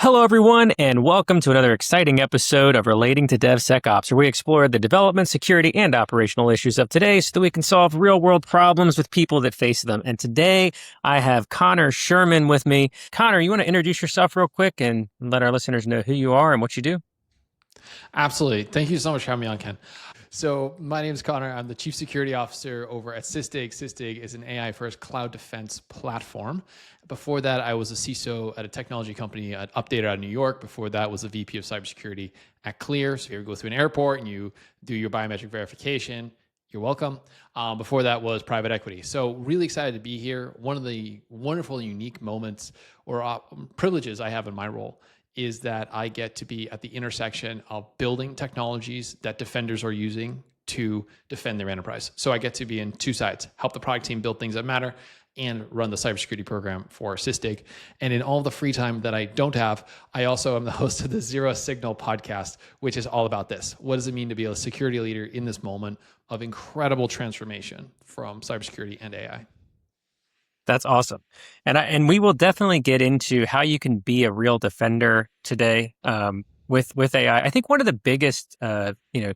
Hello, everyone, and welcome to another exciting episode of Relating to DevSecOps, where we explore the development, security, and operational issues of today so that we can solve real-world problems with people that face them. And today, I have Conor Sherman with me. Conor, you want to introduce yourself real quick and let our listeners know who you are and what you do? Absolutely. Thank you so much for having me on, Ken. So my name is Conor. I'm the Chief Security Officer over at Sysdig. Sysdig is an AI-first cloud defense platform. Before that, I was a CISO at a technology company at Update out of New York. Before that was a VP of cybersecurity at Clear. So if you ever go through an airport and you do your biometric verification, you're welcome. Before that was private equity. So really excited to be here. One of the wonderful, unique moments or privileges I have in my role is that I get to be at the intersection of building technologies that defenders are using to defend their enterprise. So I get to be in two sides, help the product team build things that matter and run the cybersecurity program for Sysdig. And in all the free time that I don't have, I also am the host of the Zero Signal podcast, which is all about this. What does it mean to be a security leader in this moment of incredible transformation from cybersecurity and AI? That's awesome. And we will definitely get into how you can be a real defender today with AI. I think one of the biggest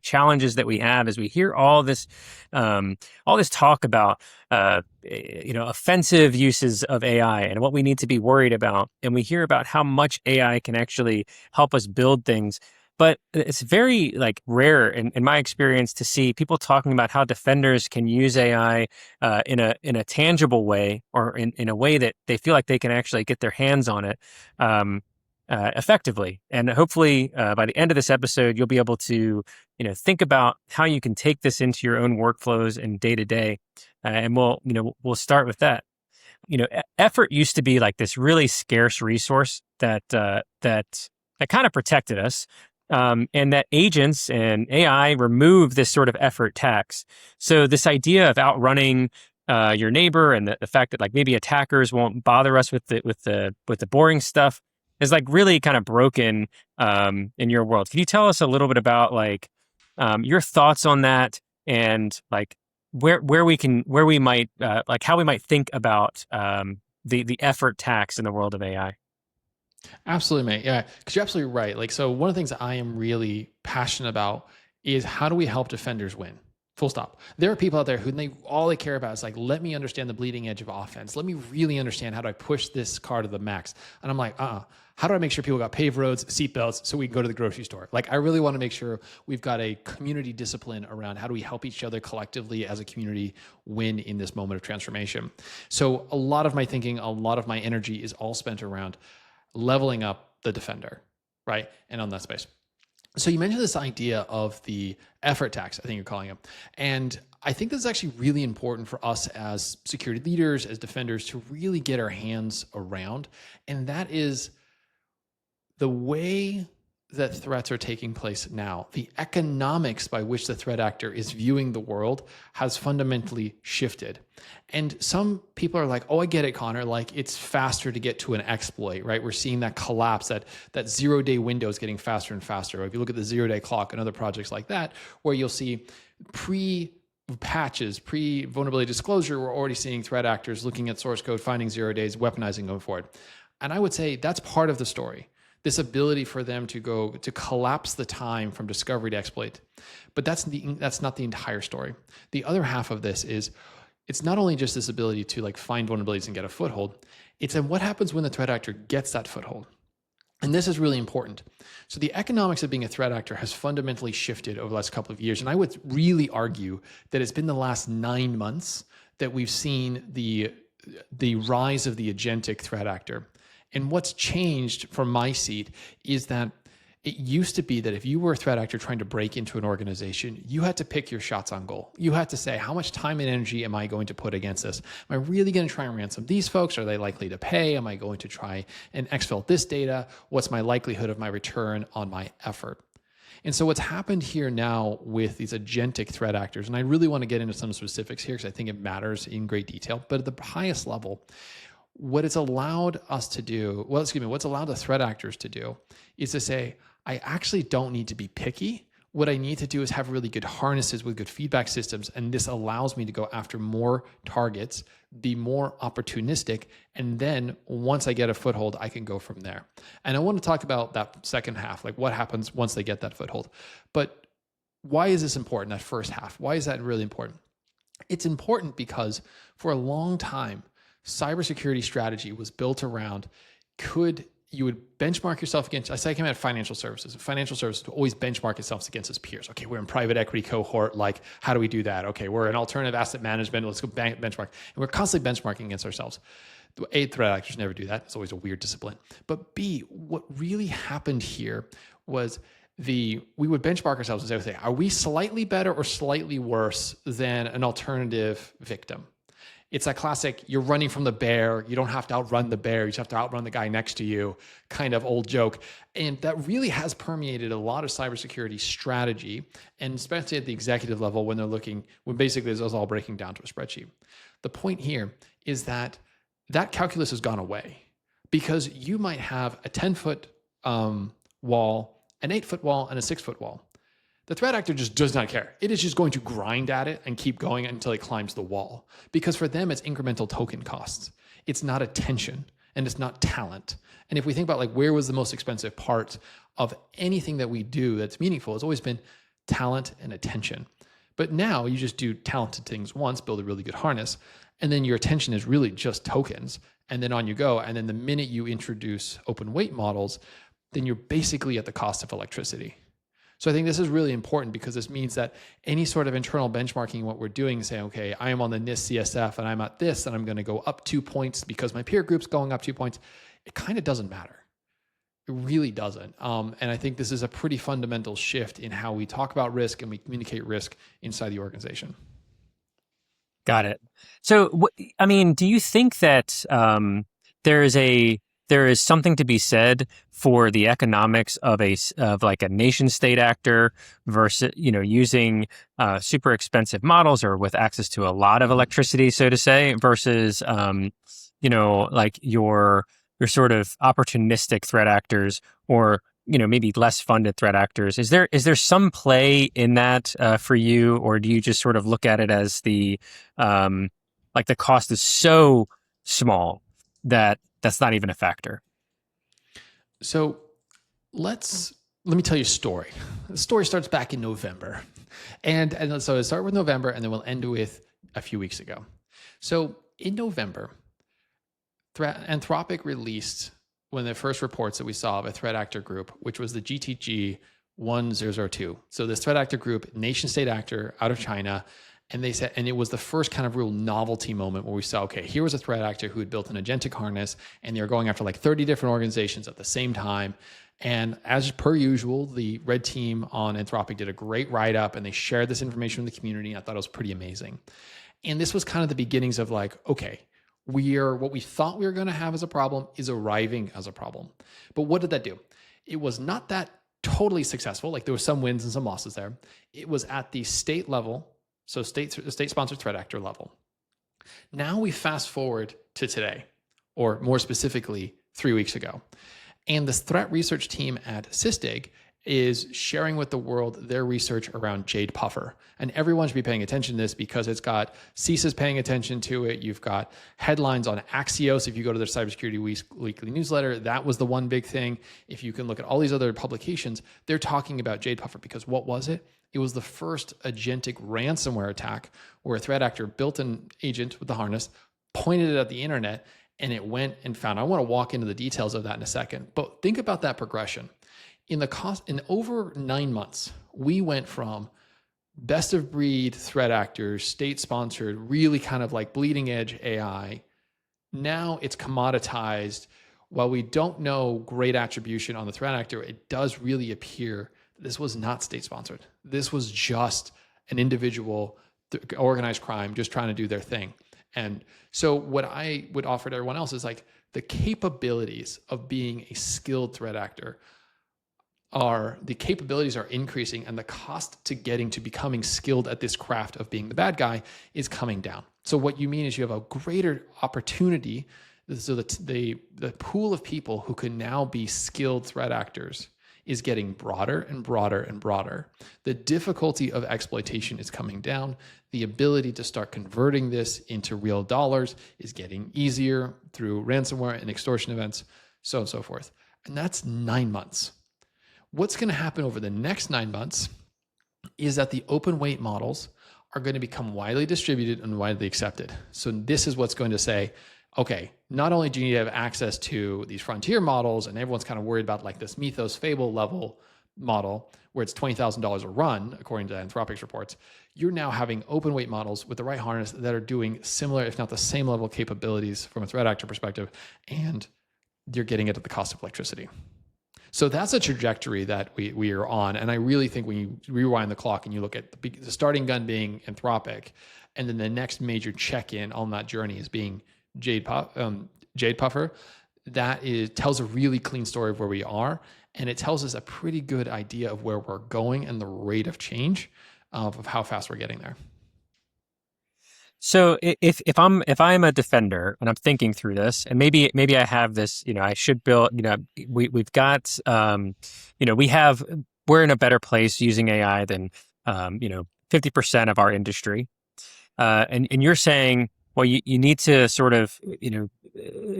challenges that we have is we hear all this talk about offensive uses of AI and what we need to be worried about. And we hear about how much AI can actually help us build things. But it's very rare in my experience to see people talking about how defenders can use AI in a tangible way or in a way that they feel like they can actually get their hands on it effectively. And hopefully by the end of this episode, you'll be able to think about how you can take this into your own workflows and day to day. And we'll start with that. Effort used to be like this really scarce resource that kind of protected us. And that agents and AI remove this sort of effort tax. So this idea of outrunning your neighbor and the fact that maybe attackers won't bother us with the boring stuff is really kind of broken in your world. Can you tell us a little bit about your thoughts on that and how we might think about the effort tax in the world of AI? Absolutely, mate. Yeah, because you're absolutely right. So one of the things that I am really passionate about is how do we help defenders win? Full stop. There are people out there who all they care about is let me understand the bleeding edge of offense. Let me really understand how do I push this car to the max. And I'm like, how do I make sure people got paved roads, seatbelts, so we can go to the grocery store? I really want to make sure we've got a community discipline around how do we help each other collectively as a community win in this moment of transformation. So a lot of my thinking, a lot of my energy is all spent around leveling up the defender, right? And on that space. So you mentioned this idea of the effort tax, I think you're calling it. And I think this is actually really important for us as security leaders, as defenders, to really get our hands around. And that is the way that threats are taking place now. The economics by which the threat actor is viewing the world has fundamentally shifted. And some people are like, oh, I get it, Conor. It's faster to get to an exploit, right? We're seeing that collapse, that 0-day window is getting faster and faster. If you look at the 0-day clock and other projects like that, where you'll see pre-patches, pre-vulnerability disclosure, we're already seeing threat actors looking at source code, finding 0 days, weaponizing going forward. And I would say that's part of the story. This ability for them to collapse the time from discovery to exploit. But that's not the entire story. The other half of this is it's not only just this ability to find vulnerabilities and get a foothold, it's in what happens when the threat actor gets that foothold. And this is really important. So the economics of being a threat actor has fundamentally shifted over the last couple of years. And I would really argue that it's been the last 9 months that we've seen the rise of the agentic threat actor. And what's changed from my seat is that it used to be that if you were a threat actor trying to break into an organization, you had to pick your shots on goal. You had to say, how much time and energy am I going to put against this? Am I really going to try and ransom these folks? Are they likely to pay? Am I going to try and exfil this data? What's my likelihood of my return on my effort? And so what's happened here now with these agentic threat actors, and I really want to get into some specifics here because I think it matters in great detail, but at the highest level, what it's allowed us to do, what's allowed the threat actors to do is to say, I actually don't need to be picky What I need to do is have really good harnesses with good feedback systems. And this allows me to go after more targets, be more opportunistic. And then once I get a foothold, I can go from there. And I want to talk about that second half, like what happens once they get that foothold. But why is this important, that first half? Why is that really important? It's important because for a long time, cybersecurity strategy was built around you would benchmark yourself against, I say I came out of financial services. Financial services would always benchmark itself against its peers. Okay, we're in private equity cohort. Like, how do we do that? Okay, we're in alternative asset management. Let's go benchmark. And we're constantly benchmarking against ourselves. A, threat actors never do that. It's always a weird discipline. But B, what really happened here was we would benchmark ourselves and say, are we slightly better or slightly worse than an alternative victim? It's that classic, you're running from the bear. You don't have to outrun the bear. You just have to outrun the guy next to you kind of old joke. And that really has permeated a lot of cybersecurity strategy, and especially at the executive level when basically this is all breaking down to a spreadsheet. The point here is that calculus has gone away because you might have a 10-foot wall, an 8-foot wall, and a 6-foot wall. The threat actor just does not care. It is just going to grind at it and keep going until it climbs the wall. Because for them, it's incremental token costs. It's not attention and it's not talent. And if we think about like where was the most expensive part of anything that we do that's meaningful, it's always been talent and attention. But now you just do talented things once, build a really good harness, and then your attention is really just tokens. And then on you go. And then the minute you introduce open weight models, then you're basically at the cost of electricity. So I think this is really important because this means that any sort of internal benchmarking, what we're doing, saying, okay, I am on the NIST CSF and I'm at this and I'm going to go up 2 points because my peer group's going up 2 points, it kind of doesn't matter. It really doesn't. And I think this is a pretty fundamental shift in how we talk about risk and we communicate risk inside the organization. Got it. So, I mean, do you think that there is something to be said for the economics of like a nation state actor versus, using super expensive models or with access to a lot of electricity, so to say, versus, like your sort of opportunistic threat actors or, maybe less funded threat actors? Is there some play in that for you, or do you just sort of look at it as the cost is so small that that's not even a factor? So let me tell you a story. The story starts back in November. And so I start with November and then we'll end with a few weeks ago. So in November, Anthropic released one of the first reports that we saw of a threat actor group, which was the GTG 1002. So this threat actor group, nation state actor out of China. And they said, and it was the first kind of real novelty moment where we saw, okay, here was a threat actor who had built an agentic harness and they were going after like 30 different organizations at the same time. And as per usual, the red team on Anthropic did a great write-up and they shared this information with the community. I thought it was pretty amazing. And this was kind of the beginnings of like, okay, what we thought we were going to have as a problem is arriving as a problem. But what did that do? It was not that totally successful. Like there were some wins and some losses there. It was at the state level. So state-sponsored threat actor level. Now we fast forward to today, or more specifically, 3 weeks ago. And this threat research team at Sysdig is sharing with the world their research around Jade Puffer. And everyone should be paying attention to this because it's got CISA's paying attention to it. You've got headlines on Axios. If you go to their cybersecurity weekly newsletter, that was the one big thing. If you can look at all these other publications, they're talking about Jade Puffer because what was it? It was the first agentic ransomware attack where a threat actor built an agent with the harness, pointed it at the internet, and it went and found. I want to walk into the details of that in a second, but think about that progression. In over 9 months, we went from best of breed threat actors, state sponsored, really kind of like bleeding edge AI. Now it's commoditized. While we don't know great attribution on the threat actor, it does really appear this was not state-sponsored. This was just an individual organized crime just trying to do their thing. And so what I would offer to everyone else is like the capabilities of being a skilled threat actor are increasing and the cost to getting to becoming skilled at this craft of being the bad guy is coming down. So what you mean is you have a greater opportunity. So the pool of people who can now be skilled threat actors is getting broader and broader and broader. The difficulty of exploitation is coming down. The ability to start converting this into real dollars is getting easier through ransomware and extortion events, so on and so forth. And that's 9 months. What's going to happen over the next 9 months is that the open weight models are going to become widely distributed and widely accepted. So this is what's going to say, okay, not only do you need to have access to these frontier models, and everyone's kind of worried about like this Mythos Fable level model where it's $20,000 a run, according to Anthropic's reports, you're now having open weight models with the right harness that are doing similar, if not the same level of capabilities from a threat actor perspective, and you're getting it at the cost of electricity. So that's a trajectory that we are on. And I really think when you rewind the clock and you look at the starting gun being Anthropic, and then the next major check-in on that journey is being Jade Puffer, that tells a really clean story of where we are. And it tells us a pretty good idea of where we're going and the rate of change of how fast we're getting there. So if I'm a defender and I'm thinking through this, and maybe I have this, I should build, we've got, we're in a better place using AI than 50% of our industry, and you're saying, well, you need to sort of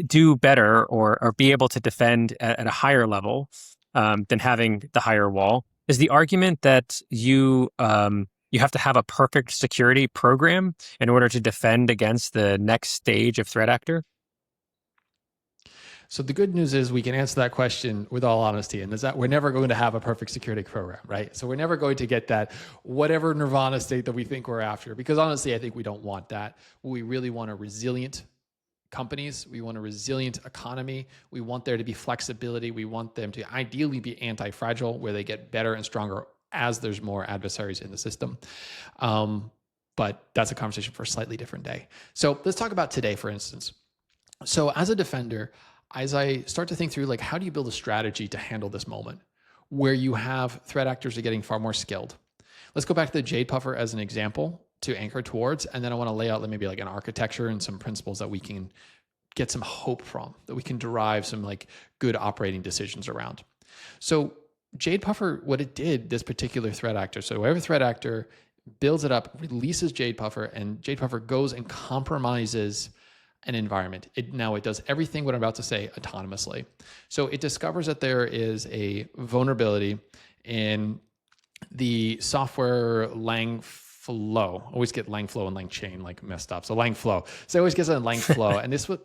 do better or be able to defend at a higher level than having the higher wall. Is the argument that you have to have a perfect security program in order to defend against the next stage of threat actor? So the good news is we can answer that question with all honesty, and is that we're never going to have a perfect security program, right? So we're never going to get that whatever nirvana state that we think we're after, because honestly, I think we don't want that. We really want a resilient companies. We want a resilient economy. We want there to be flexibility. We want them to ideally be anti-fragile, where they get better and stronger as there's more adversaries in the system. But that's a conversation for a slightly different day. So let's talk about today, for instance. So as a defender, as I start to think through, like, how do you build a strategy to handle this moment where you have threat actors are getting far more skilled? Let's go back to the Jade Puffer as an example to anchor towards, and then I want to lay out maybe like an architecture and some principles that we can get some hope from, that we can derive some like good operating decisions around. So Jade Puffer, what it did, this particular threat actor, so whatever threat actor builds it up, releases Jade Puffer, and Jade Puffer goes and compromises an environment. It does everything what I'm about to say autonomously. So it discovers that there is a vulnerability in the software Langflow. I always get Langflow and Langchain like messed up. So Langflow. So I always get on Langflow.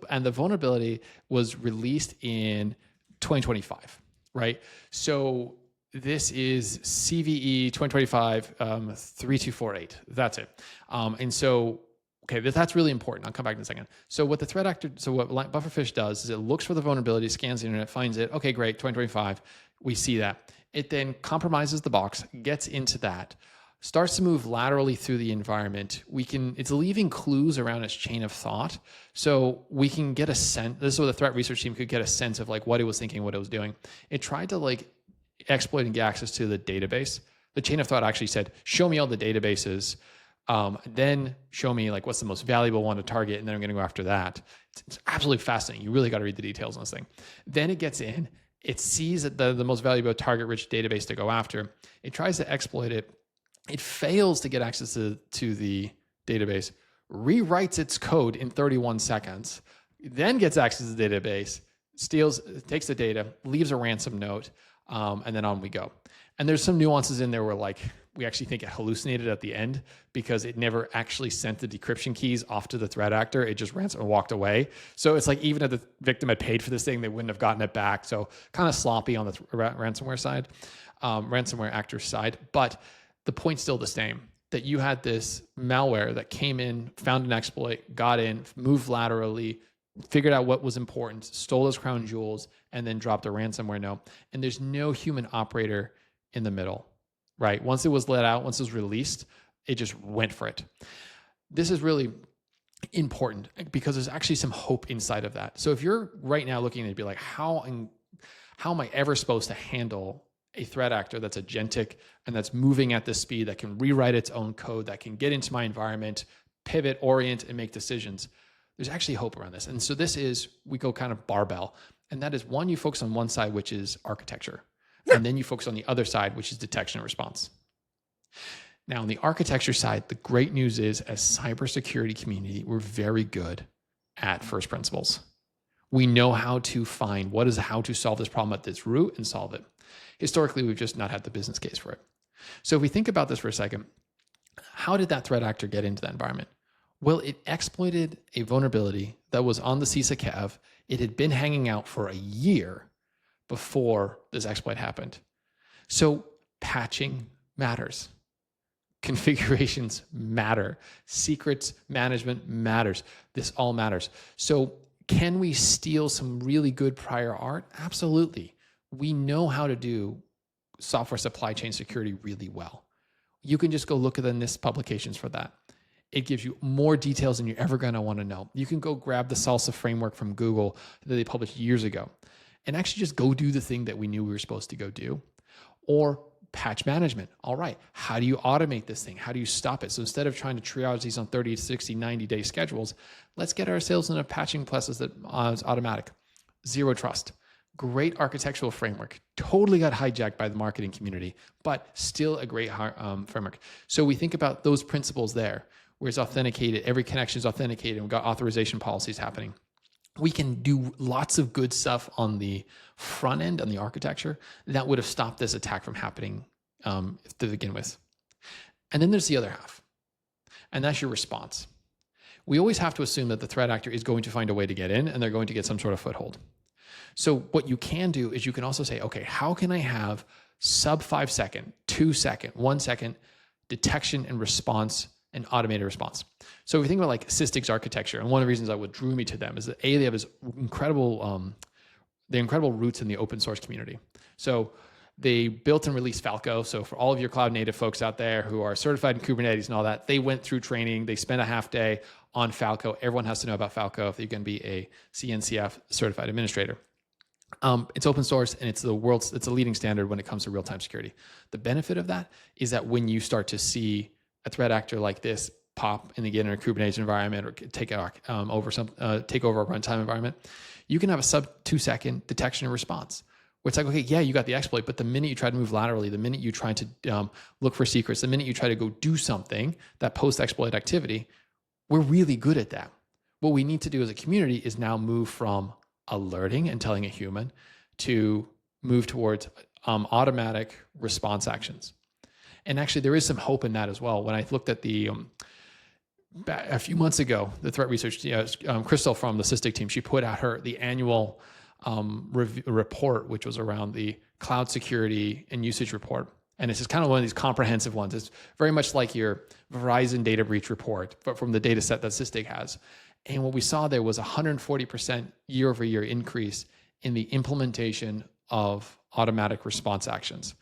And the vulnerability was released in 2025, right? So this is CVE 2025 3248. That's it. And so, okay, that's really important. I'll come back in a second. So what what Bufferfish does is it looks for the vulnerability, scans the internet, finds it. Okay, great, 2025. We see that. It then compromises the box, gets into that, starts to move laterally through the environment. It's leaving clues around its chain of thought. So we can get a sense, this is what the threat research team could get a sense of like what it was thinking, what it was doing. It tried to like exploit and get access to the database. The chain of thought actually said, show me all the databases, then show me like what's the most valuable one to target, and then I'm going to go after that. It's absolutely fascinating. You really got to read the details on this thing. Then it gets in, it sees that the most valuable target-rich database to go after. It tries to exploit it. It fails to get access to the database, rewrites its code in 31 seconds, then gets access to the database, takes the data, leaves a ransom note, and then on we go. And there's some nuances in there where like we actually think it hallucinated at the end because it never actually sent the decryption keys off to the threat actor. It just ransom and walked away. So it's like even if the victim had paid for this thing, they wouldn't have gotten it back. So kind of sloppy on the ransomware side, ransomware actor side. But the point's still the same, that you had this malware that came in, found an exploit, got in, moved laterally, figured out what was important, stole those crown jewels, and then dropped a ransomware note. And there's no human operator in the middle, right? Once it was let out, once it was released, it just went for it. This is really important because there's actually some hope inside of that. So if you're right now looking at it, be like, how am I ever supposed to handle a threat actor that's agentic and that's moving at this speed, that can rewrite its own code, that can get into my environment, pivot, orient, and make decisions? There's actually hope around this. And so we go kind of barbell. And that is one, you focus on one side, which is architecture. And then you focus on the other side, which is detection and response. Now, on the architecture side, the great news is, as cybersecurity community, we're very good at first principles. We know how to find how to solve this problem at its root and solve it. Historically, we've just not had the business case for it. So if we think about this for a second, how did that threat actor get into that environment? Well, it exploited a vulnerability that was on the CISA CAV. It had been hanging out for a year before this exploit happened. So patching matters. Configurations matter. Secrets management matters. This all matters. So can we steal some really good prior art? Absolutely. We know how to do software supply chain security really well. You can just go look at the NIST publications for that. It gives you more details than you're ever going to want to know. You can go grab the SALSA framework from Google that they published years ago and actually just go do the thing that we knew we were supposed to go do. Or patch management. All right, how do you automate this thing? How do you stop it? So instead of trying to triage these on 30, 60, 90-day schedules, let's get ourselves in a patching process that is automatic. Zero trust. Great architectural framework. Totally got hijacked by the marketing community, but still a great framework. So we think about those principles there, where it's authenticated, every connection is authenticated, and we've got authorization policies happening. We can do lots of good stuff on the front end, on the architecture, that would have stopped this attack from happening to begin with. And then there's the other half, and that's your response. We always have to assume that the threat actor is going to find a way to get in, and they're going to get some sort of foothold. So what you can do is you can also say, okay, how can I have sub 5 second, 2 second, 1 second detection and response and automated response? So if we think about like Sysdig's architecture, and one of the reasons what drew me to them is that they have this incredible, the incredible roots in the open source community. So they built and released Falco. So for all of your cloud native folks out there who are certified in Kubernetes and all that, they went through training. They spent a half day on Falco. Everyone has to know about Falco if you can be a CNCF certified administrator. It's open source, and it's a leading standard when it comes to real-time security. The benefit of that is that when you start to see a threat actor like this pop in a Kubernetes environment, or take over a runtime environment, you can have a sub 2 second detection and response. Where it's like, okay, yeah, you got the exploit, but the minute you try to move laterally, the minute you try to look for secrets, the minute you try to go do something, that post-exploit activity, we're really good at that. What we need to do as a community is now move from alerting and telling a human to move towards automatic response actions. And actually, there is some hope in that as well. When I looked at a few months ago, the threat research, Crystal from the Sysdig team, she put out the annual report, which was around the cloud security and usage report. And it's just kind of one of these comprehensive ones. It's very much like your Verizon data breach report, but from the data set that Sysdig has. And what we saw there was 140% year over year increase in the implementation of automatic response actions.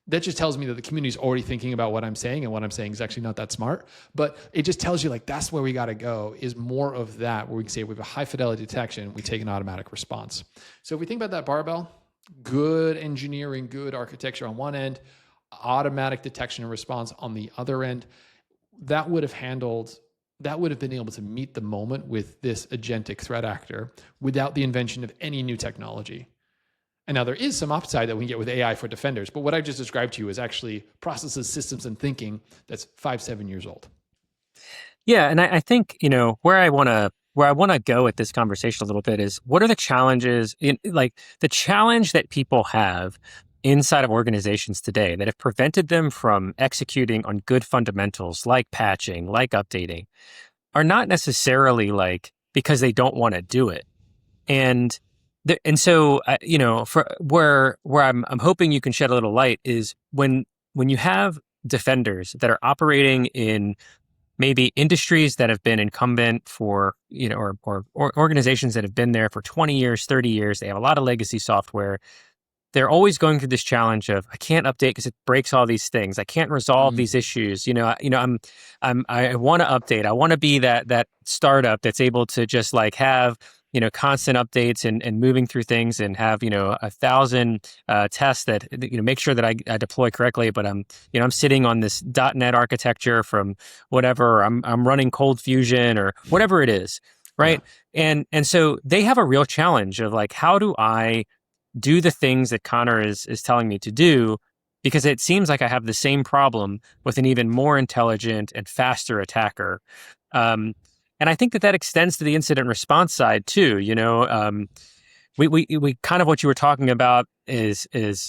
That just tells me that the community is already thinking about what I'm saying, and what I'm saying is actually not that smart. But it just tells you like that's where we got to go, is more of that, where we can say we have a high fidelity detection, we take an automatic response. So if we think about that barbell, good engineering, good architecture on one end, automatic detection and response on the other end, that would have been able to meet the moment with this agentic threat actor without the invention of any new technology. And now there is some upside that we can get with AI for defenders, but what I just described to you is actually processes, systems, and thinking that's 5-7 years old. Yeah, and I think where I want to go with this conversation a little bit is, what are the challenges the challenge that people have inside of organizations today that have prevented them from executing on good fundamentals like patching, like updating, are not necessarily because they don't want to do it. And so for where I'm hoping you can shed a little light is when you have defenders that are operating in maybe industries that have been incumbent for, or organizations that have been there for 20 years, 30 years, they have a lot of legacy software. They're always going through this challenge of, I can't update because it breaks all these things. I can't resolve these issues. I want to update. I want to be that startup that's able to just have constant updates and moving through things, and have 1,000 tests that make sure that I deploy correctly. But I'm sitting on this .NET architecture from whatever. I'm running Cold Fusion or whatever it is, right? Yeah. And so they have a real challenge of how do I do the things that Conor is telling me to do, because it seems like I have the same problem with an even more intelligent and faster attacker. And I think that extends to the incident response side too. We kind of, what you were talking about is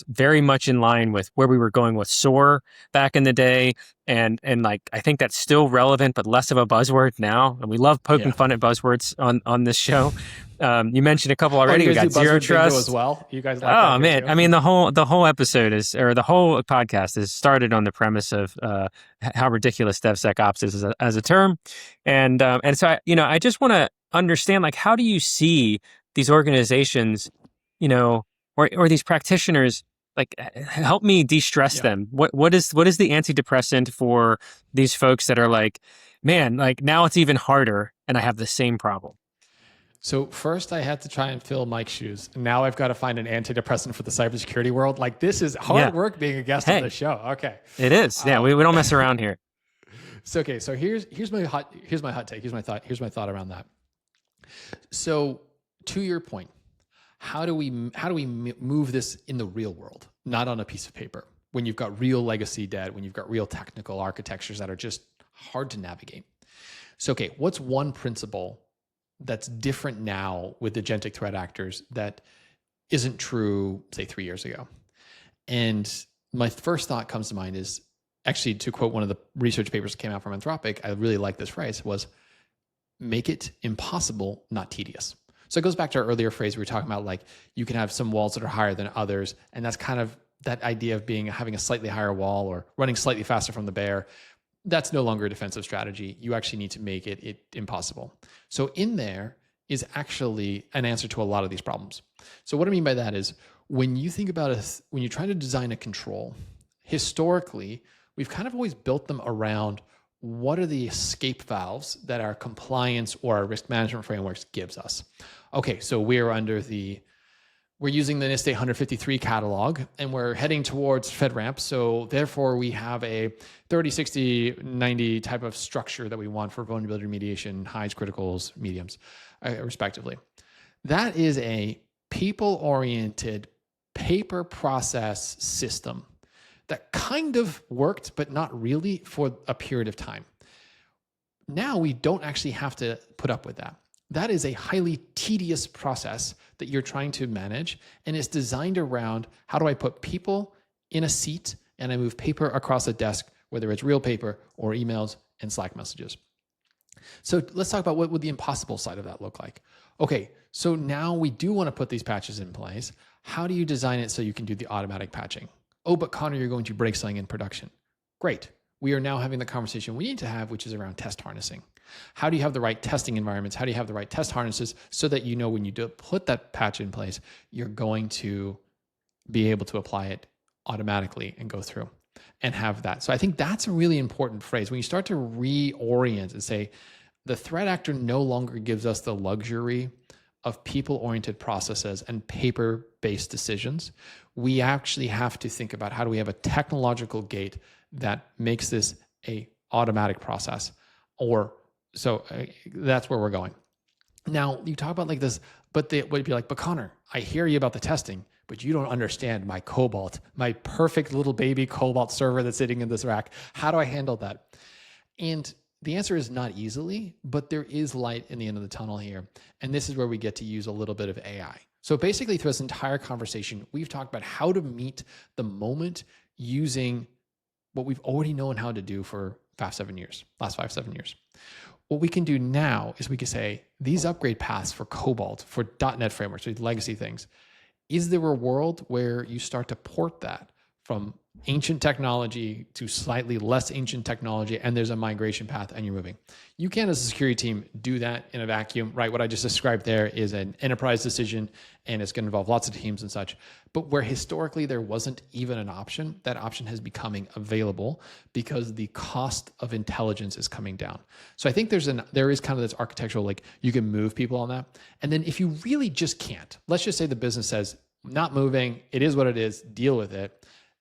very much in line with where we were going with SOAR back in the day, and like I think that's still relevant, but less of a buzzword now. And we love poking fun at buzzwords on this show. You mentioned a couple already. You we guys got do zero buzzword bingo trust as well. You guys like Oh that man, too? I mean the whole episode the whole podcast is started on the premise of how ridiculous DevSecOps is as a term, and so I just want to understand, like, how do you see these organizations, or these practitioners, like, help me de-stress them. What is the antidepressant for these folks that are like, man, like now it's even harder and I have the same problem? So first I had to try and fill Mike's shoes. Now I've got to find an antidepressant for the cybersecurity world. Like, this is hard work being a guest on the show. Okay. It is. Yeah. We don't mess around here. So here's my hot take. Here's my thought around that. So to your point, how do we move this in the real world, not on a piece of paper, when you've got real legacy debt, when you've got real technical architectures that are just hard to navigate? So, okay, what's one principle that's different now with agentic threat actors that isn't true, say, 3 years ago? And my first thought comes to mind is, actually, to quote one of the research papers that came out from Anthropic, I really like this phrase, was make it impossible, not tedious. So it goes back to our earlier phrase. We were talking about, like, you can have some walls that are higher than others. And that's kind of that idea of having a slightly higher wall or running slightly faster from the bear. That's no longer a defensive strategy. You actually need to make it impossible. So in there is actually an answer to a lot of these problems. So what I mean by that is, when you think about when you're trying to design a control, historically, we've kind of always built them around what are the escape valves that our compliance or our risk management frameworks gives us. Okay, so we're using the NIST 853 catalog, and we're heading towards FedRAMP. So therefore, we have a 30, 60, 90 type of structure that we want for vulnerability remediation, highs, criticals, mediums, respectively. That is a people-oriented paper process system that kind of worked, but not really, for a period of time. Now we don't actually have to put up with that. That is a highly tedious process that you're trying to manage, and it's designed around, how do I put people in a seat and I move paper across a desk, whether it's real paper or emails and Slack messages. So let's talk about what would the impossible side of that look like. Okay, so now we do want to put these patches in place. How do you design it so you can do the automatic patching? Oh, but Conor, you're going to break something in production. Great. We are now having the conversation we need to have, which is around test harnessing. How do you have the right testing environments? How do you have the right test harnesses so that when you do put that patch in place, you're going to be able to apply it automatically and go through and have that. So I think that's a really important phrase. When you start to reorient and say, the threat actor no longer gives us the luxury of people-oriented processes and paper-based decisions, we actually have to think about, how do we have a technological gate that makes this a automatic process? So that's where we're going. Now, you talk about like this, but they would be like, but Conor, I hear you about the testing, but you don't understand my Cobalt, my perfect little baby Cobalt server that's sitting in this rack. How do I handle that? And the answer is not easily, but there is light in the end of the tunnel here. And this is where we get to use a little bit of AI. So basically, through this entire conversation, we've talked about how to meet the moment using what we've already known how to do for last 5, 7 years. What we can do now is we can say, these upgrade paths for Cobalt, for .NET frameworks, these legacy things, is there a world where you start to port that from ancient technology to slightly less ancient technology, and there's a migration path and you're moving? You can, as a security team, do that in a vacuum, right? What I just described there is an enterprise decision, and it's going to involve lots of teams and such. But where historically there wasn't even an option, that option is becoming available because the cost of intelligence is coming down. So I think there is kind of this architectural, like, you can move people on that. And then if you really just can't, let's just say the business says, not moving, it is what it is, deal with it.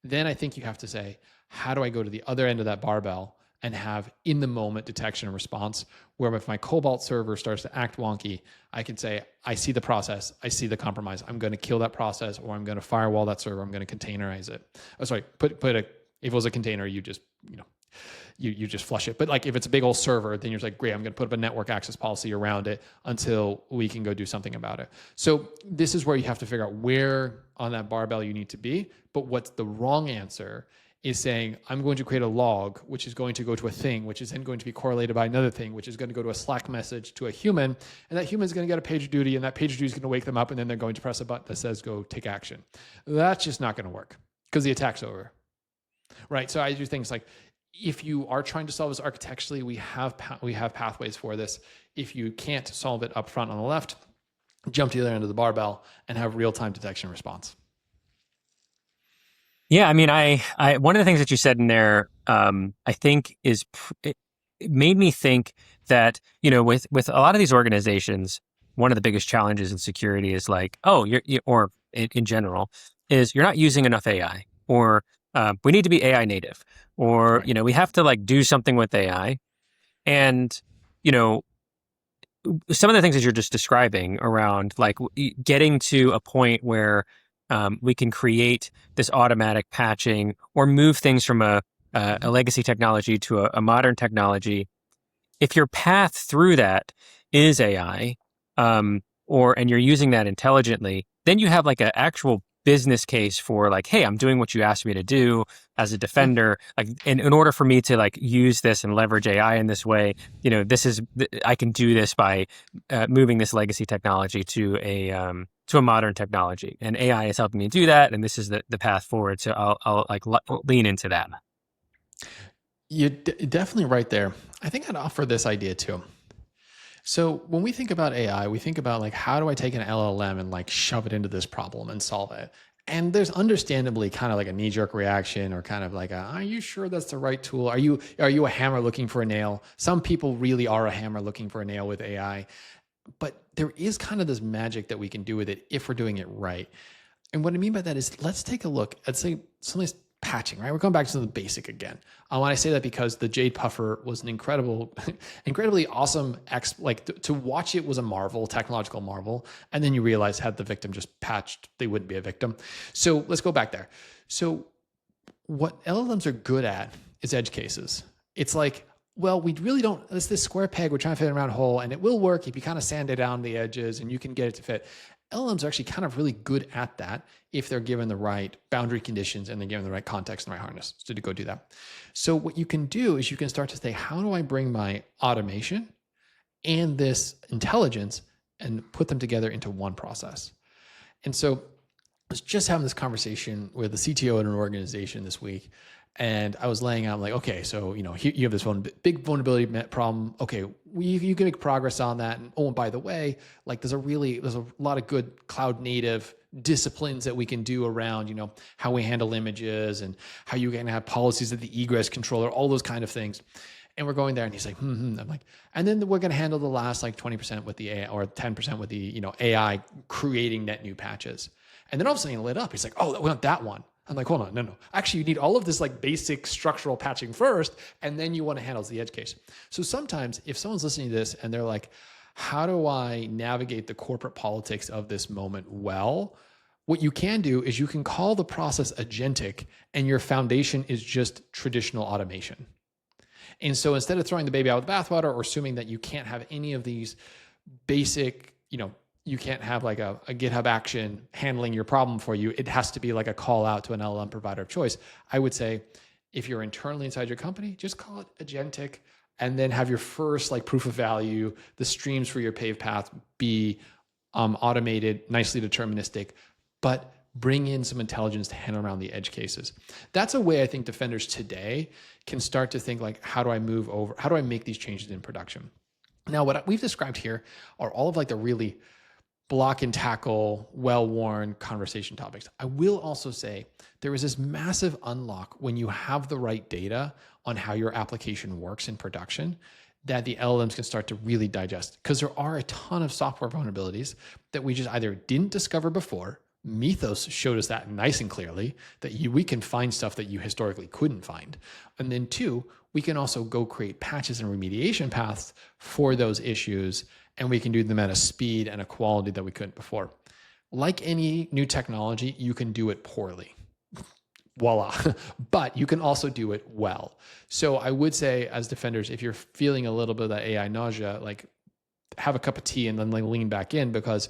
Then I think you have to say, how do I go to the other end of that barbell and have in the moment detection and response, where if my Cobalt server starts to act wonky, I can say, I see the process, I see the compromise. I'm going to kill that process, or I'm going to firewall that server. I'm going to containerize it. Oh, sorry, if it was a container, you just, you just flush it. But like if it's a big old server, then you're just like, great, I'm going to put up a network access policy around it until we can go do something about it. So this is where you have to figure out where on that barbell you need to be. But what's the wrong answer is saying, I'm going to create a log, which is going to go to a thing, which is then going to be correlated by another thing, which is going to go to a Slack message to a human. And that human is going to get a PagerDuty, and that PagerDuty is going to wake them up, and then they're going to press a button that says, go take action. That's just not going to work because the attack's over. Right. So I do things like, if you are trying to solve this architecturally, we have pathways for this. If you can't solve it up front on the left, jump to the other end of the barbell and have real-time detection response. Yeah, I mean, I one of the things that you said in there, I think it made me think that, with a lot of these organizations, one of the biggest challenges in security is like, or in general, is you're not using enough AI, or we need to be AI native, or Right. we have to like do something with AI, and some of the things that you're just describing around like getting to a point where we can create this automatic patching or move things from a legacy technology to a modern technology. If your path through that is AI, and you're using that intelligently, then you have like an actual business case for like, hey, I'm doing what you asked me to do as a Yeah. defender. Like, in order for me to like use this and leverage AI in this way, I can do this by moving this legacy technology to a modern technology, and AI is helping me do that, and this is the path forward. So I'll like lean into that. You're definitely right there. I think I'd offer this idea too. So when we think about AI, we think about like, how do I take an LLM and like shove it into this problem and solve it? And there's understandably kind of like a knee-jerk reaction, or kind of like, are you sure that's the right tool? Are you a hammer looking for a nail? Some people really are a hammer looking for a nail with AI. But there is kind of this magic that we can do with it if we're doing it right. And what I mean by that is, let's take a look at, say, something's patching, right? We're going back to the basic again. When I say that, because the Jade Puffer was an incredibly awesome, to watch it was a marvel, technological marvel. And then you realize, had the victim just patched, they wouldn't be a victim. So let's go back there. So what LLMs are good at is edge cases. It's like, well, we really don't, it's this square peg, we're trying to fit in a round hole, and it will work if you kind of sand it down the edges and you can get it to fit. LLMs are actually kind of really good at that if they're given the right boundary conditions and they're given the right context and the right harness to go do that. So what you can do is you can start to say, how do I bring my automation and this intelligence and put them together into one process? And so I was just having this conversation with the CTO at an organization this week, and I was laying out like, okay, so you have this big vulnerability problem. Okay, you can make progress on that. And by the way, like there's a lot of good cloud native disciplines that we can do around, how we handle images and how you can have policies of the egress controller, all those kind of things. And we're going there, and he's like, I'm like, and then we're going to handle the last like 20% with the AI, or 10% with the AI creating net new patches. And then all of a sudden he lit up. He's like, oh, we want that one. I'm like, hold on, no. Actually, you need all of this like basic structural patching first, and then you want to handle the edge case. So sometimes if someone's listening to this and they're like, how do I navigate the corporate politics of this moment well? What you can do is you can call the process agentic, and your foundation is just traditional automation. And so instead of throwing the baby out with the bathwater, or assuming that you can't have any of these basic, you can't have like a GitHub action handling your problem for you. It has to be like a call out to an LLM provider of choice. I would say, if you're internally inside your company, just call it agentic, and then have your first like proof of value, the streams for your pave path be automated, nicely deterministic, but bring in some intelligence to handle around the edge cases. That's a way I think defenders today can start to think like, how do I make these changes in production? Now, what we've described here are all of like the really block and tackle, well-worn conversation topics. I will also say there is this massive unlock when you have the right data on how your application works in production, that the LLMs can start to really digest, because there are a ton of software vulnerabilities that we just either didn't discover before, Mythos showed us that nice and clearly, that we can find stuff that you historically couldn't find. And then two, we can also go create patches and remediation paths for those issues, and we can do them at a speed and a quality that we couldn't before. Like any new technology, you can do it poorly. Voila. But you can also do it well. So I would say, as defenders, if you're feeling a little bit of that AI nausea, like, have a cup of tea and then lean back in, because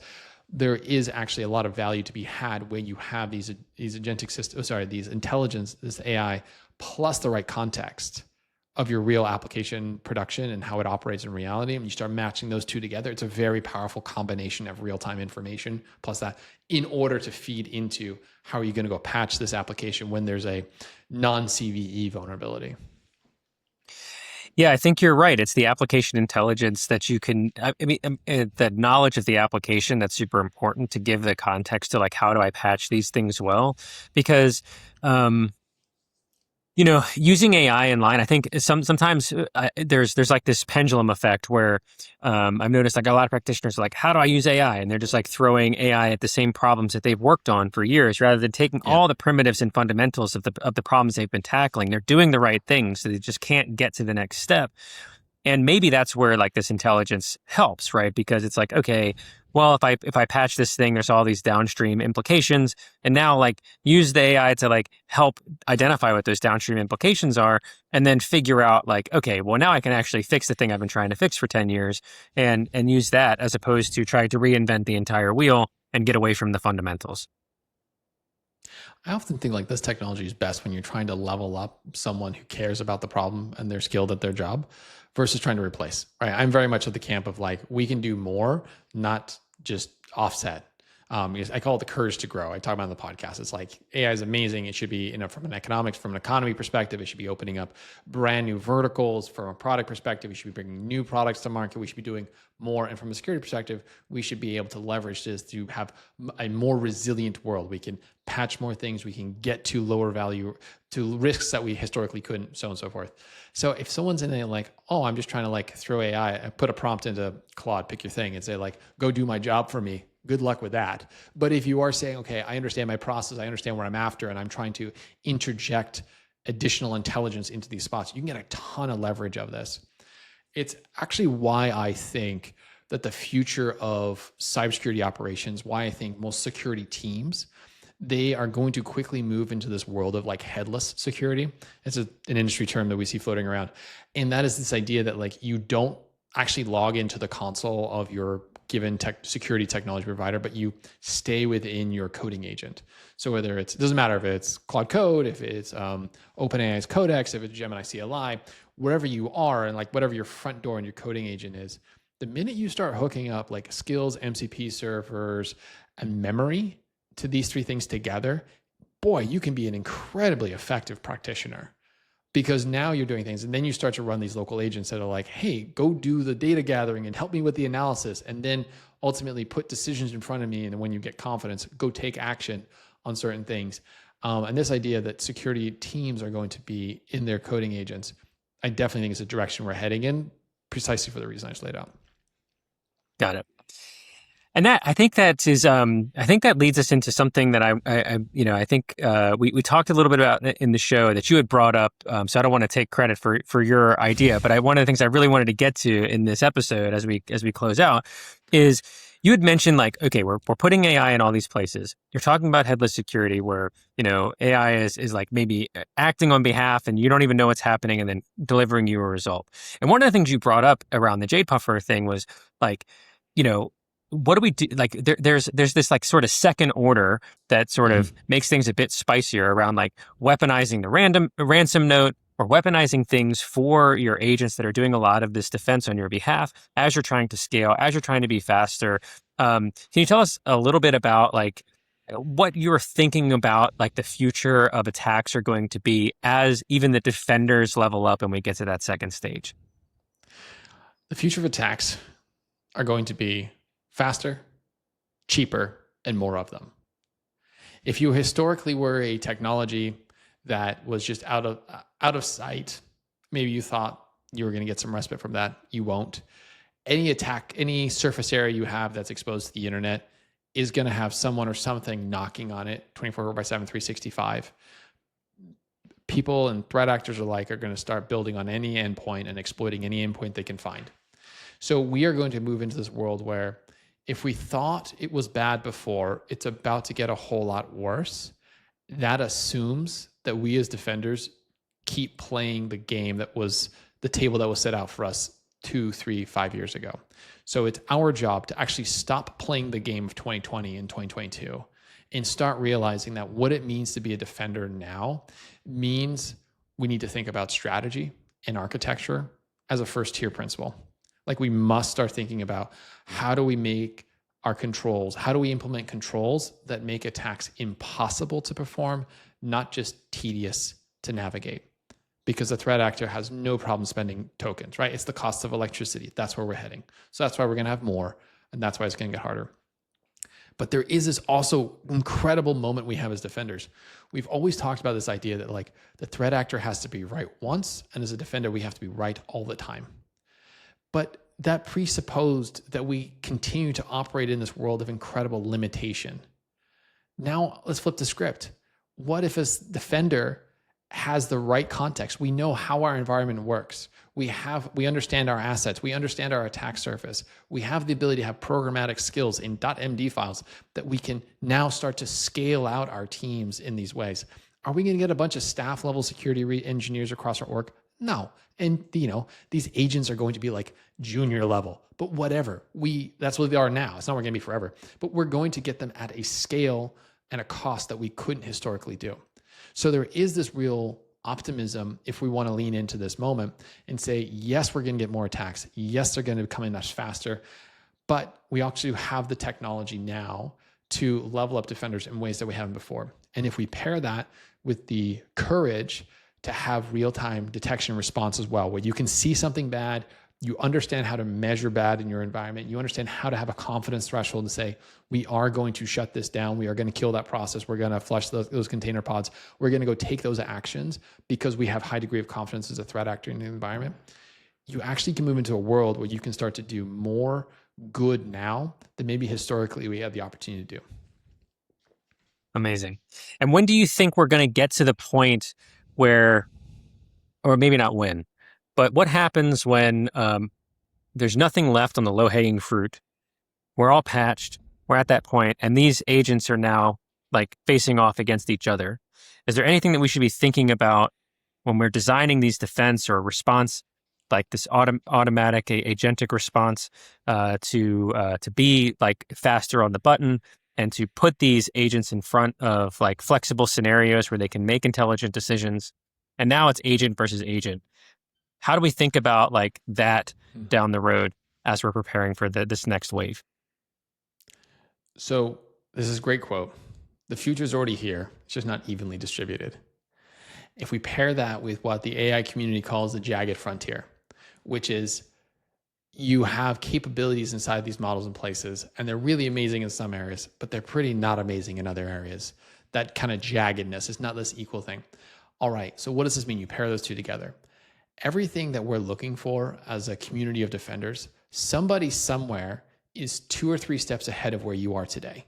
there is actually a lot of value to be had when you have these agentic systems, these intelligence, this AI, plus the right context of your real application production and how it operates in reality. And you start matching those two together, it's a very powerful combination of real-time information plus that, in order to feed into how are you going to go patch this application when there's a non-CVE vulnerability. Yeah, I think you're right. It's the application intelligence that you can, the knowledge of the application that's super important to give the context to, like, how do I patch these things well? Because, using AI in line, I think sometimes there's like this pendulum effect where I've noticed, like, a lot of practitioners are like, how do I use AI? And they're just like throwing AI at the same problems that they've worked on for years, rather than taking all the primitives and fundamentals of the problems they've been tackling. They're doing the right things, so they just can't get to the next step. And maybe that's where, like, this intelligence helps, right? Because it's like, okay, well, if I patch this thing, there's all these downstream implications, and now, like, use the AI to, like, help identify what those downstream implications are, and then figure out, like, okay, well, now I can actually fix the thing I've been trying to fix for 10 years, and use that, as opposed to trying to reinvent the entire wheel and get away from the fundamentals. I often think, like, this technology is best when you're trying to level up someone who cares about the problem and they're skilled at their job, versus trying to replace, right? I'm very much at the camp of, like, we can do more, not just offset. Because I call it the courage to grow. I talk about it on the podcast. It's like, AI is amazing. It should be, from an economy perspective, it should be opening up brand new verticals. From a product perspective, we should be bringing new products to market. We should be doing more. And from a security perspective, we should be able to leverage this to have a more resilient world. We can patch more things. We can get to lower value, to risks that we historically couldn't, so on and so forth. So if someone's in there like, oh, I'm just trying to, like, throw AI, I put a prompt into Claude, pick your thing, and say, like, go do my job for me, good luck with that. But if you are saying, okay, I understand my process, I understand what I'm after, and I'm trying to interject additional intelligence into these spots, you can get a ton of leverage of this. It's actually why I think that the future of cybersecurity operations, why I think most security teams, they are going to quickly move into this world of, like, headless security. It's an industry term that we see floating around. And that is this idea that, like, you don't actually log into the console of your given security technology provider, but you stay within your coding agent. So whether it doesn't matter if it's Claude Code, if it's OpenAI's Codex, if it's Gemini CLI, wherever you are, and, like, whatever your front door and your coding agent is, the minute you start hooking up, like, skills, MCP servers, and memory to these three things together, boy, you can be an incredibly effective practitioner. Because now you're doing things, and then you start to run these local agents that are like, hey, go do the data gathering and help me with the analysis, and then ultimately put decisions in front of me. And when you get confidence, go take action on certain things. And this idea that security teams are going to be in their coding agents, I definitely think is a direction we're heading in, precisely for the reason I just laid out. Got it. And I think that leads us into something that I think we talked a little bit about in the show that you had brought up. So I don't want to take credit for your idea, but one of the things I really wanted to get to in this episode as we close out is, you had mentioned, like, okay, we're putting AI in all these places. You're talking about headless security, where, AI is like maybe acting on behalf, and you don't even know what's happening, and then delivering you a result. And one of the things you brought up around the Jade Puffer thing was, like, what do we do? Like, there's this, like, sort of second order that sort of makes things a bit spicier around, like, weaponizing the ransom note, or weaponizing things for your agents that are doing a lot of this defense on your behalf as you're trying to scale, as you're trying to be faster. Can you tell us a little bit about, like, what you're thinking about, like, the future of attacks are going to be as even the defenders level up and we get to that second stage? The future of attacks are going to be faster, cheaper, and more of them. If you historically were a technology that was just out of sight, maybe you thought you were going to get some respite from that. You won't. Any attack, any surface area you have that's exposed to the internet is going to have someone or something knocking on it 24/7, 365. People and threat actors alike are going to start building on any endpoint and exploiting any endpoint they can find. So we are going to move into this world where if we thought it was bad before, it's about to get a whole lot worse. That assumes that we as defenders keep playing the game that was the table that was set out for us 2, 3, 5 years ago. So it's our job to actually stop playing the game of 2020 and 2022 and start realizing that what it means to be a defender now means we need to think about strategy and architecture as a first tier principle. Like we must start thinking about how do we make our controls, how do we implement controls that make attacks impossible to perform, not just tedious to navigate. Because the threat actor has no problem spending tokens, right? It's the cost of electricity. That's where we're heading. So that's why we're going to have more, and that's why it's going to get harder. But there is this also incredible moment we have as defenders. We've always talked about this idea that like the threat actor has to be right once, and as a defender, we have to be right all the time. But that presupposed that we continue to operate in this world of incredible limitation. Now let's flip the script. What if a defender has the right context? We know how our environment works. We understand our assets. We understand our attack surface. We have the ability to have programmatic skills in .md files that we can now start to scale out our teams in these ways. Are we going to get a bunch of staff level security engineers across our org? No. And these agents are going to be like junior level, but whatever. That's what they are now. It's not what we're going to be forever, but we're going to get them at a scale and a cost that we couldn't historically do. So there is this real optimism if we want to lean into this moment and say, yes, we're going to get more attacks. Yes, they're going to come in much faster, but we actually have the technology now to level up defenders in ways that we haven't before. And if we pair that with the courage to have real-time detection and response as well, where you can see something bad, you understand how to measure bad in your environment, you understand how to have a confidence threshold to say, we are going to shut this down, we are going to kill that process, we're going to flush those container pods, we're going to go take those actions because we have high degree of confidence as a threat actor in the environment. You actually can move into a world where you can start to do more good now than maybe historically we had the opportunity to do. Amazing. And when do you think we're going to get to the point where, or maybe not when, but what happens when there's nothing left on the low-hanging fruit? We're all patched. We're at that point, and these agents are now like facing off against each other. Is there anything that we should be thinking about when we're designing these defense or response, like this automatic agentic response, to be like faster on the button and to put these agents in front of like flexible scenarios where they can make intelligent decisions? And now it's agent versus agent. How do we think about like that down the road as we're preparing for this next wave? So this is a great quote. The future is already here. It's just not evenly distributed. If we pair that with what the AI community calls the jagged frontier, which is you have capabilities inside these models and places, and they're really amazing in some areas, but they're pretty not amazing in other areas. That kind of jaggedness is not this equal thing. All right, so what does this mean? You pair those two together. Everything that we're looking for as a community of defenders, somebody somewhere is 2 or 3 steps ahead of where you are today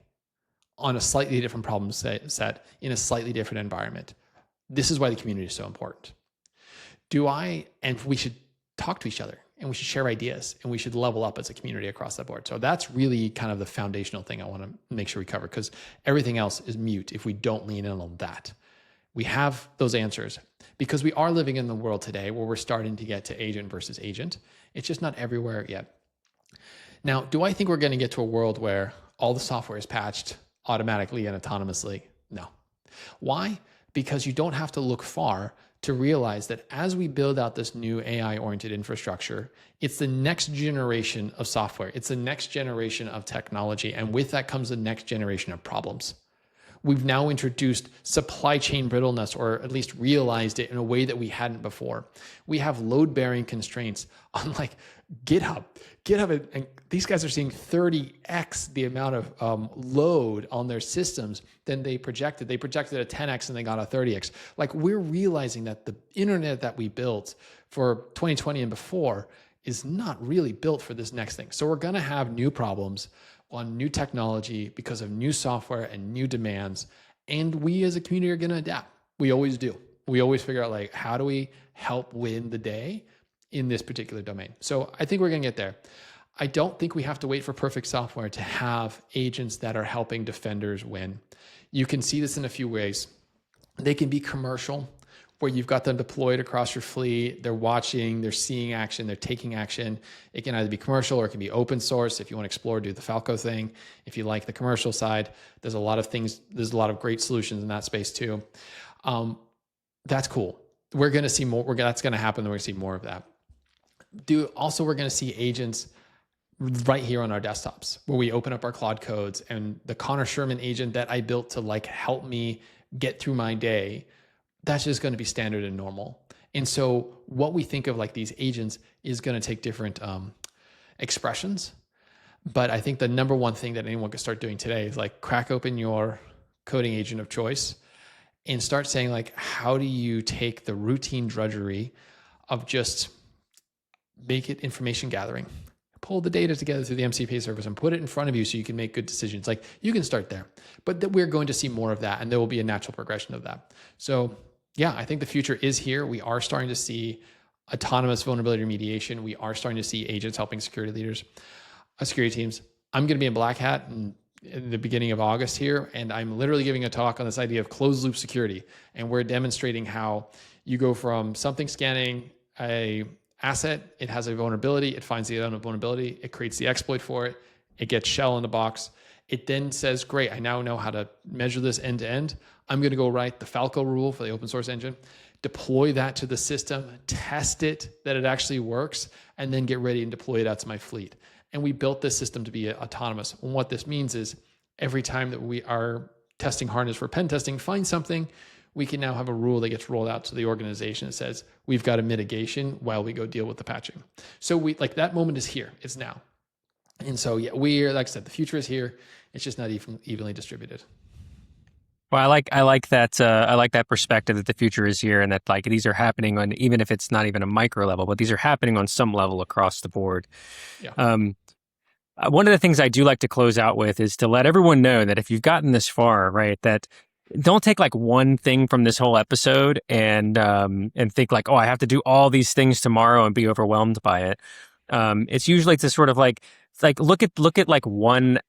on a slightly different problem set in a slightly different environment. This is why the community is so important. And we should talk to each other and we should share ideas and we should level up as a community across the board. So that's really kind of the foundational thing I want to make sure we cover, because everything else is mute if we don't lean in on that. We have those answers because we are living in the world today where we're starting to get to agent versus agent. It's just not everywhere yet. Now, do I think we're going to get to a world where all the software is patched automatically and autonomously? No. Why? Because you don't have to look far to realize that as we build out this new AI-oriented infrastructure, it's the next generation of software. It's the next generation of technology. And with that comes the next generation of problems. We've now introduced supply chain brittleness, or at least realized it in a way that we hadn't before. We have load-bearing constraints on like GitHub. And these guys are seeing 30x the amount of load on their systems than they projected. They projected a 10x and they got a 30x. Like, we're realizing that the internet that we built for 2020 and before is not really built for this next thing. So we're going to have new problems. on new technology because of new software and new demands. And we as a community are going to adapt. We always do. We always figure out like, how do we help win the day in this particular domain? So I think we're going to get there. I don't think we have to wait for perfect software to have agents that are helping defenders win. You can see this in a few ways. They can be commercial, where you've got them deployed across your fleet. They're watching, they're seeing action, they're taking action. It can either be commercial or it can be open source. If you want to explore, do the Falco thing. If you like the commercial side, there's a lot of things, there's a lot of great solutions in that space too. That's cool. We're going to see more, that's going to happen. We're going to see more of that. Also, we're going to see agents right here on our desktops, where we open up our Claude codes, and the Conor Sherman agent that I built to like help me get through my day, that's just going to be standard and normal. And so what we think of like these agents is going to take different expressions. But I think the number one thing that anyone can start doing today is like crack open your coding agent of choice and start saying like, how do you take the routine drudgery of just make it information gathering, pull the data together through the MCP service and put it in front of you so you can make good decisions. Like you can start there, but we're going to see more of that, and there will be a natural progression of that. So yeah, I think the future is here. We are starting to see autonomous vulnerability remediation. We are starting to see agents helping security leaders, security teams. I'm going to be in Black Hat in the beginning of August here, and I'm literally giving a talk on this idea of closed loop security. And we're demonstrating how you go from something scanning a asset, it has a vulnerability, it finds the vulnerability, it creates the exploit for it, it gets shell in the box. It then says, great, I now know how to measure this end to end. I'm going to go write the Falco rule for the open source engine, deploy that to the system, test it that it actually works, and then get ready and deploy it out to my fleet. And we built this system to be autonomous. And what this means is every time that we are testing harness for pen testing, find something, we can now have a rule that gets rolled out to the organization that says we've got a mitigation while we go deal with the patching. So we like that moment is here. It's now. And so yeah, we're like I said, the future is here. It's just not evenly distributed. Well, I like that perspective that the future is here, and that like these are happening on, even if it's not even a micro level, but these are happening on some level across the board. Yeah. One of the things I do like to close out with is to let everyone know that if you've gotten this far, right, that don't take like one thing from this whole episode and think like, oh, I have to do all these things tomorrow and be overwhelmed by it. It's usually to sort of like look at like one,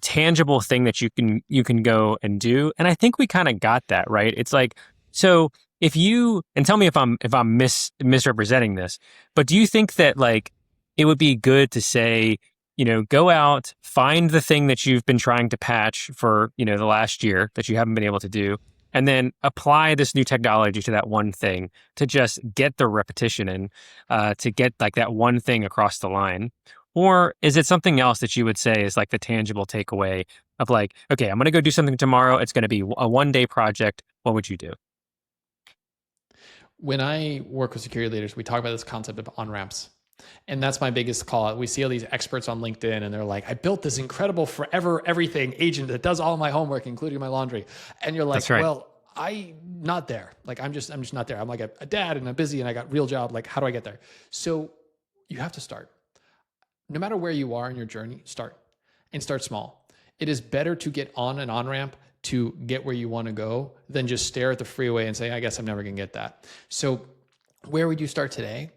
tangible thing that you can go and do. And I think we kind of got that, right? It's like, so if you, and tell me if I'm misrepresenting this, but do you think that like it would be good to say, go out, find the thing that you've been trying to patch for, the last year that you haven't been able to do, and then apply this new technology to that one thing to just get the repetition in, to get like that one thing across the line? Or is it something else that you would say is like the tangible takeaway of like, okay, I'm going to go do something tomorrow. It's going to be a one-day project. What would you do? When I work with security leaders, we talk about this concept of on-ramps. And that's my biggest call out. We see all these experts on LinkedIn and they're like, I built this incredible forever everything agent that does all my homework, including my laundry. And you're like, right. Well, I'm not there. Like, I'm just not there. I'm like a dad and I'm busy and I got real job. Like, how do I get there? So you have to start. No matter where you are in your journey, start small. It is better to get on an on-ramp to get where you want to go than just stare at the freeway and say, I guess I'm never going to get that. So where would you start today?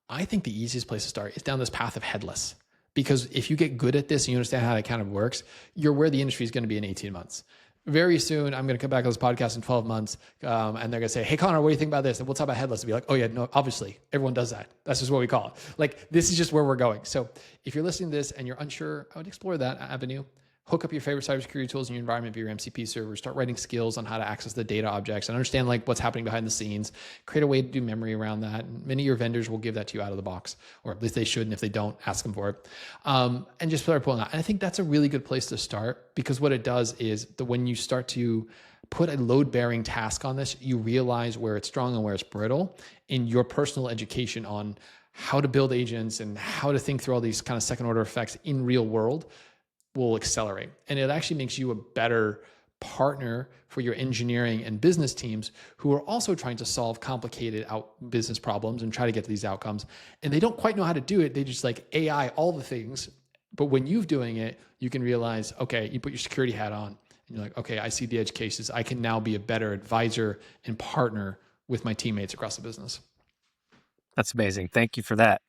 I think the easiest place to start is down this path of headless. Because if you get good at this and you understand how that kind of works, you're where the industry is going to be in 18 months. Very soon, I'm going to come back on this podcast in 12 months, and they're going to say, hey, Conor, what do you think about this? And we'll talk about headless and be like, oh yeah, no, obviously, everyone does that. That's just what we call it. Like, this is just where we're going. So if you're listening to this and you're unsure, I would explore that avenue. Hook up your favorite cybersecurity tools in your environment via your MCP server. Start writing skills on how to access the data objects and understand like what's happening behind the scenes. Create a way to do memory around that. And many of your vendors will give that to you out of the box, or at least they should. And if they don't, ask them for it. And just start pulling out. And I think that's a really good place to start, because what it does is when you start to put a load-bearing task on this, you realize where it's strong and where it's brittle. In your personal education on how to build agents and how to think through all these kind of second-order effects in real world will accelerate. And it actually makes you a better partner for your engineering and business teams who are also trying to solve complicated business problems and try to get to these outcomes. And they don't quite know how to do it. They just like AI all the things But when you're doing it, you can realize, okay, you put your security hat on and you're like, okay, I see the edge cases. I can now be a better advisor and partner with my teammates across the business. That's amazing. Thank you for that.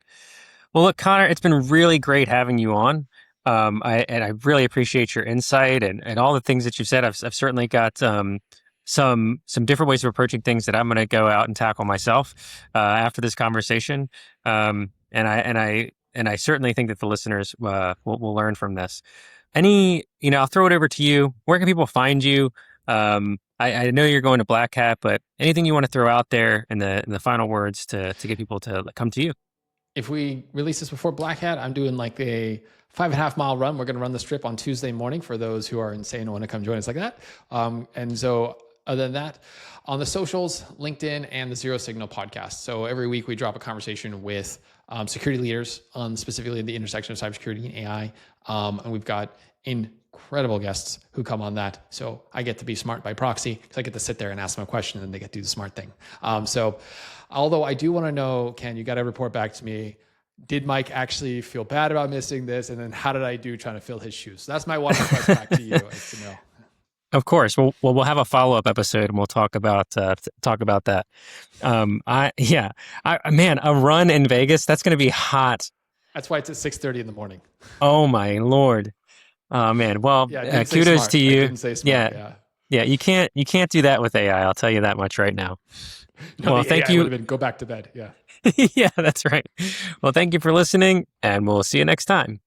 Well, look, Connor, it's been really great having you on. I really appreciate your insight and all the things that you've said. I've certainly got some different ways of approaching things that I'm going to go out and tackle myself after this conversation. And I certainly think that the listeners will learn from this. I'll throw it over to you. Where can people find you? I know you're going to Black Hat, but anything you want to throw out there in the final words to get people to come to you? If we release this before Black Hat, I'm doing like a 5.5 mile run. We're going to run the strip on Tuesday morning for those who are insane and want to come join us like that. And so other than that, on the socials, LinkedIn and the Zero Signal podcast. So every week we drop a conversation with security leaders on specifically the intersection of cybersecurity and AI. And we've got incredible guests who come on that. So I get to be smart by proxy because I get to sit there and ask them a question and then they get to do the smart thing. So although I do want to know, Ken, you got to report back to me. Did Mike actually feel bad about missing this? And then how did I do trying to fill his shoes? So that's my one request back to you is to know. Of course. We'll have a follow-up episode and we'll talk about that. Man, a run in Vegas, that's going to be hot. That's why it's at 6:30 in the morning. Oh my Lord. Oh man. Well, kudos to you. I didn't say smart, yeah. You can't do that with AI. I'll tell you that much right now. No, well, thank you. Go back to bed. Yeah. Yeah, that's right. Well, thank you for listening and we'll see you next time.